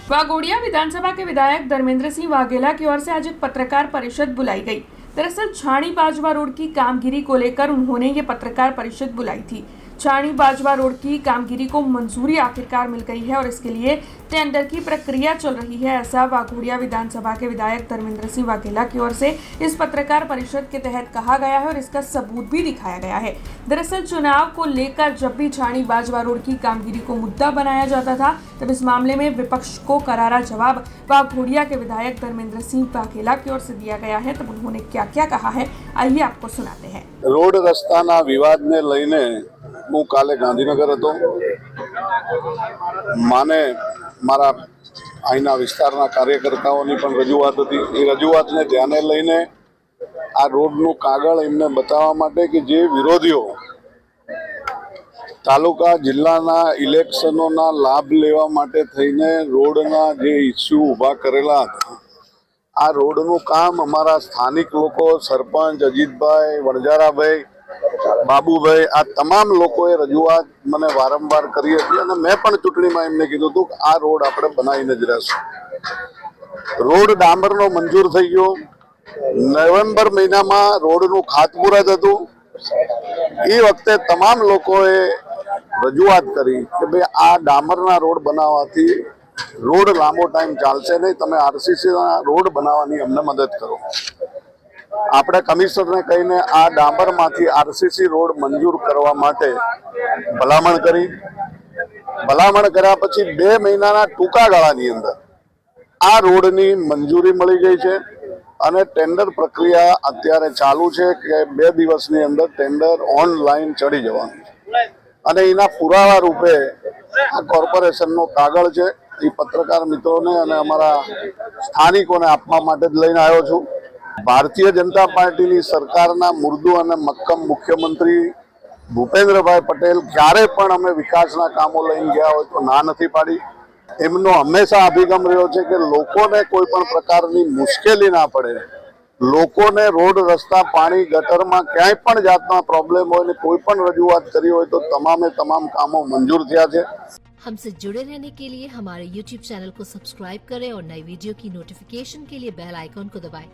वाघोडिया विधानसभा के विधायक धर्मेंद्र सिंह वाघेला की ओर से आज एक पत्रकार परिषद बुलाई गई। दरअसल छाणी बाजवा रोड की कामगिरी को लेकर उन्होंने ये पत्रकार परिषद बुलाई थी। छाणी बाजवा रोड की कामगिरी को मंजूरी आखिरकार मिल गई है और इसके लिए टेंडर की प्रक्रिया चल रही है, ऐसा वाघोडिया विधानसभा के विधायक धर्मेंद्र सिंह वाघेला की ओर से इस पत्रकार परिषद के तहत कहा गया है और इसका सबूत भी दिखाया गया है। दरअसल चुनाव को लेकर जब भी छाणी बाजवा रोड की कामगिरी को मुद्दा बनाया जाता था, तब इस मामले में विपक्ष को करारा जवाब वाघोडिया के विधायक धर्मेंद्र सिंह वाघेला की ओर से दिया गया है। तब उन्होंने क्या क्या कहा है, आइए आपको सुनाते हैं। रोड रस्ताना विवादने लईने હું કાલે ગાંધીનગર હતો। માને મારા અહીંના વિસ્તારના કાર્યકર્તાઓની પણ રજૂઆત હતી। એ રજૂઆતને ધ્યાને લઈને આ રોડનું કાગળ એમને બતાવવા માટે કે જે વિરોધીઓ તાલુકા જિલ્લાના ઇલેક્શનોના લાભ લેવા માટે થઈને રોડના જે ઇસ્યુ ઊભા કરેલા હતા, આ રોડનું કામ અમારા સ્થાનિક લોકો, સરપંચ અજીતભાઈ, વણજારાભાઈ, બાબુભાઈ, આ તમામ લોકોએ રજૂઆત મને વારંવાર કરી હતી અને મેં પણ ચૂંટણીમાં એમને કીધું હતું કે આ રોડ આપણે બનાવીને જ રહેશું। રોડ ડામરનો મંજૂર થઈ ગયો। નવેમ્બર મહિનામાં રોડનું ખાતમુહૂર્ત હતું। એ વખતે તમામ લોકોએ રજૂઆત કરી કે ભાઈ આ ડામરના રોડ બનાવવાથી રોડ લાંબો ટાઈમ ચાલશે નહીં, તમે આરસીસીના રોડ બનાવવાની અમને મદદ કરો। આપણે કમિશનરને કહીને આ ડામરમાંથી આરસીસી રોડ મંજૂર કરવા માટે ભલામણ કરી। ભલામણ કર્યા પછી 2 મહિનાના ટૂંકા ગાળાની અંદર આ રોડની મંજૂરી મળી ગઈ છે અને ટેન્ડર પ્રક્રિયા અત્યારે ચાલુ છે કે 2 દિવસની અંદર ટેન્ડર ઓનલાઈન ચડી જવાનું છે અને એના પુરાવા રૂપે આ કોર્પોરેશનનો કાગળ છે એ પત્રકાર મિત્રોને અને અમારા સ્થાનિકોને આપવા માટે જ લઈને આવ્યો છું। ભારતીય જનતા પાર્ટીની સરકારના મૃદુ અને મક્કમ મુખ્યમંત્રી ભૂપેન્દ્રભાઈ પટેલ ક્યારે પણ અમે વિકાસના કામો લઈને ગયા હોય તો ના નથી પાડી। એમનો હંમેશા અભિગમ રહ્યો છે કે લોકોને કોઈ પણ પ્રકારની મુશ્કેલી ના પડે, લોકોને રોડ, રસ્તા, પાણી, ગટરમાં ક્યાંય પણ જાતના પ્રોબ્લેમ હોય ને कोई પણ રજૂઆત કરી હોય તો તમામે તમામ કામો મંજૂર થયા છે। हमसे जुड़े रहने के लिए हमारे YouTube चैनल को सब्सक्राइब करें और नई वीडियो की नोटिफिकेशन के लिए बेल आइकॉन को दबाएं।